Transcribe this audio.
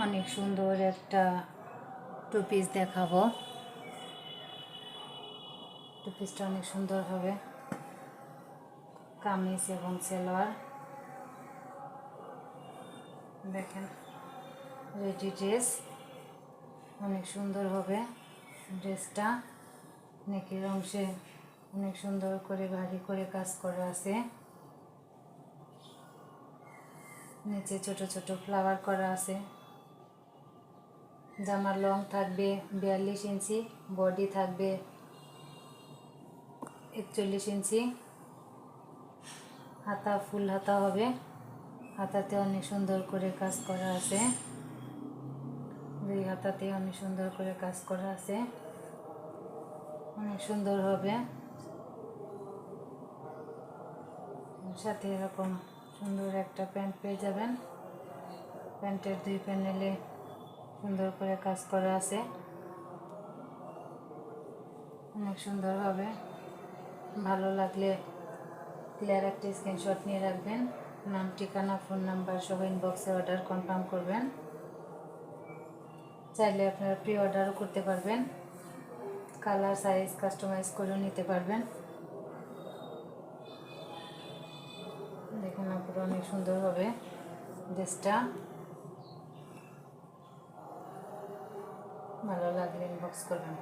অনেক সুন্দর একটা টু পিস দেখাবো। টু পিসটা অনেক সুন্দর হবে, কামিজ এবং সালোয়ার। দেখেন রেডি ড্রেস, অনেক সুন্দর হবে ড্রেসটা। নেকের অংশে অনেক সুন্দর করে ভারী করে কাজ করা আছে, নিচে ছোট ছোট ফ্লাওয়ার করা আছে। জামার লং থাকবে 42 ইঞ্চি, বডি থাকবে 41 ইঞ্চি। হাতা ফুল হাতা হবে, হাতাতে অনেক সুন্দর করে কাজ করা আছে, দুই হাতাতে অনেক সুন্দর করে কাজ করা আছে, অনেক সুন্দর হবে। সাথে এরকম সুন্দর একটা প্যান্ট পেয়ে যাবেন। প্যান্টের দুই প্যানেলে সুন্দর করে কাজ করা আছে, অনেক সুন্দর হবে। ভালো লাগলে ক্লিয়ার একটা স্ক্রিনশট নিয়ে রাখবেন, নাম ঠিকানা ফোন নাম্বার সহ ইনবক্সে অর্ডার কনফার্ম করবেন। চাইলে আপনারা প্রি অর্ডারও করতে পারবেন, কালার সাইজ কাস্টমাইজ করেও নিতে পারবেন। দেখুন পুরো অনেক সুন্দর হবে ড্রেসটা। ভালো লাগলে ইনবক্স করবেন।